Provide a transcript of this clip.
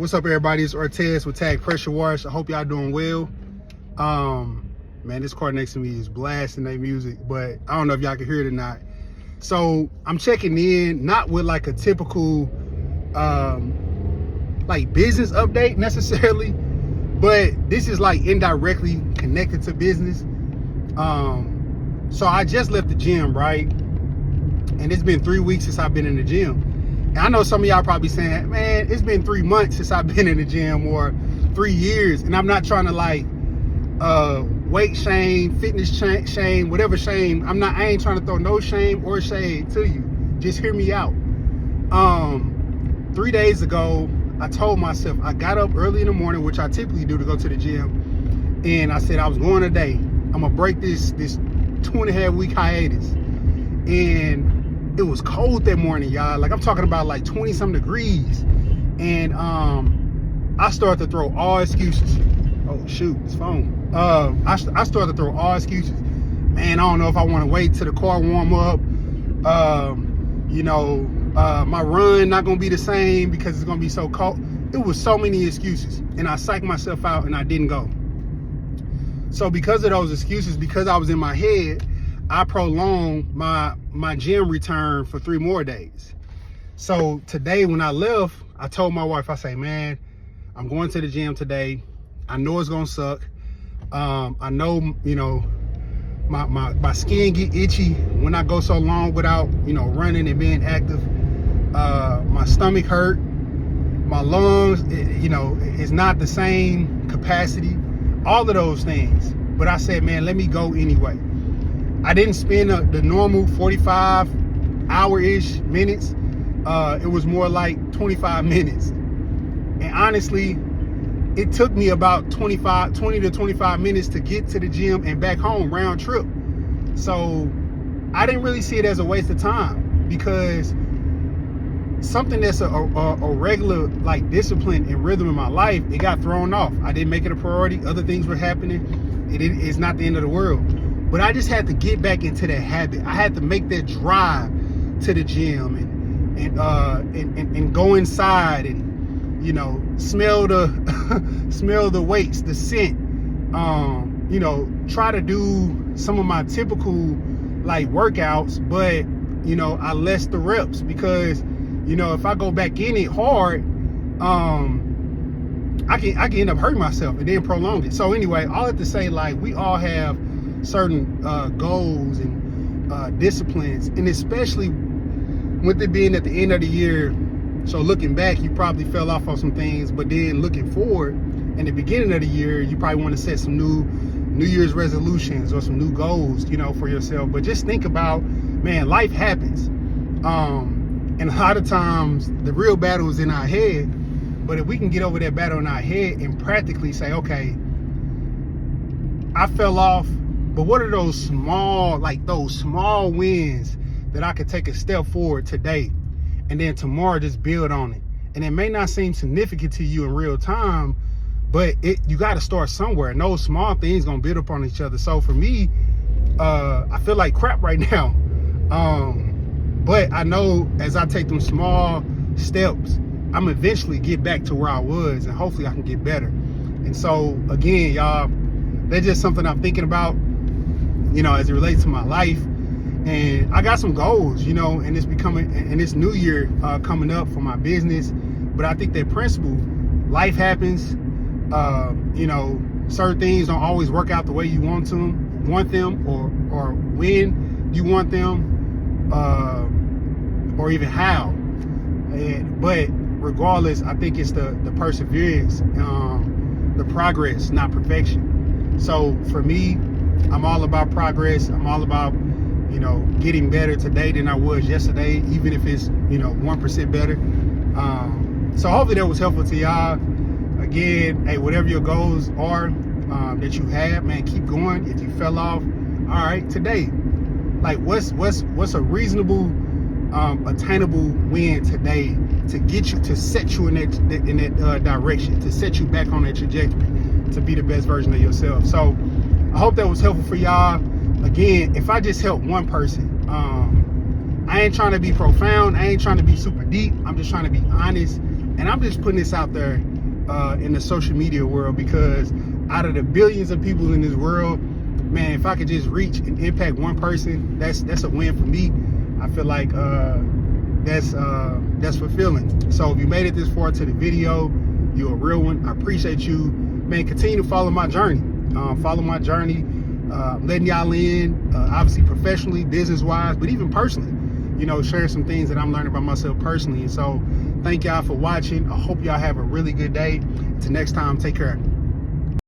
What's up, everybody? It's Ortez with Tag Pressure Wash. I hope y'all doing well. Man, this car next to me is blasting their music, but I don't know if y'all can hear it or not. So I'm checking in, not with like a typical like business update necessarily, but this is like indirectly connected to business. So I just left the gym, right? And it's been 3 weeks since I've been in the gym. And I know some of y'all probably saying, man, it's been 3 months since I've been in the gym, or 3 years. And I'm not trying to like weight shame, fitness shame, whatever shame. I ain't trying to throw no shame or shade to you. Just hear me out. 3 days ago, I told myself, I got up early in the morning, which I typically do to go to the gym. And I said I was going today. I'm gonna break this 2.5 week hiatus. And it was cold that morning, y'all. Like, I'm talking about like 20 some degrees. And I started to throw all excuses. Oh shoot, it's phone. I started to throw all excuses. Man, I don't know if I want to wait till the car warm up. My run not gonna be the same because it's gonna be so cold. It was so many excuses, and I psyched myself out and I didn't go. So because of those excuses, because I was in my head, I prolonged my gym return for 3 more days. So today when I left, I told my wife, I say, man, I'm going to the gym today. I know it's gonna suck. I know, my skin get itchy when I go so long without, running and being active. My stomach hurt. My lungs, it's not the same capacity. All of those things. But I said, man, let me go anyway. I didn't spend the normal 45 hour-ish minutes. It was more like 25 minutes. And honestly, it took me about 20 to 25 minutes to get to the gym and back home, round trip. So I didn't really see it as a waste of time, because something that's a regular like discipline and rhythm in my life, it got thrown off. I didn't make it a priority. Other things were happening. It's not the end of the world. But I just had to get back into that habit. I had to make that drive to the gym and go inside and smell the weights, the scent. Try to do some of my typical like workouts, but I less the reps, because if I go back in it hard, I can end up hurting myself and then prolong it. So anyway, all I have to say, like, we all have certain goals and disciplines, and especially with it being at the end of the year. So looking back, you probably fell off on some things, but then looking forward, in the beginning of the year, you probably want to set some New Year's resolutions or some new goals, for yourself. But just think about, man, life happens. And a lot of times the real battle is in our head. But if we can get over that battle in our head and practically say, okay, I fell off, but what are those small wins that I could take a step forward today, and then tomorrow just build on it? And it may not seem significant to you in real time, but you got to start somewhere, and those small things gonna build up on each other. So for me, I feel like crap right now, but I know as I take them small steps, I'm eventually get back to where I was, and hopefully I can get better. And so again, y'all, that's just something I'm thinking about, as it relates to my life. And I got some goals, and this new year coming up for my business. But I think that principle, life happens. Certain things don't always work out the way you want them, or when you want them, or even how. But regardless, I think it's the perseverance, the progress, not perfection. So for me, I'm all about progress. I'm all about getting better today than I was yesterday, even if it's 1% better. So hopefully that was helpful to y'all. Again, hey, whatever your goals are that you have, man, keep going. If you fell off, all right, today, like what's a reasonable, attainable win today to get you, to set you in that direction, to set you back on that trajectory to be the best version of yourself. So I hope that was helpful for y'all. Again, if I just help one person, I ain't trying to be profound. I ain't trying to be super deep. I'm just trying to be honest And I'm just putting this out there in the social media world, because out of the billions of people in this world, man, if I could just reach and impact one person, that's a win for me. I feel like that's fulfilling. So if you made it this far to the video, you're a real one. I appreciate you, man. Continue to follow my journey. Letting y'all in, obviously professionally, business-wise, but even personally, you know, sharing some things that I'm learning about myself personally. And so thank y'all for watching. I hope y'all have a really good day. Until next time, take care.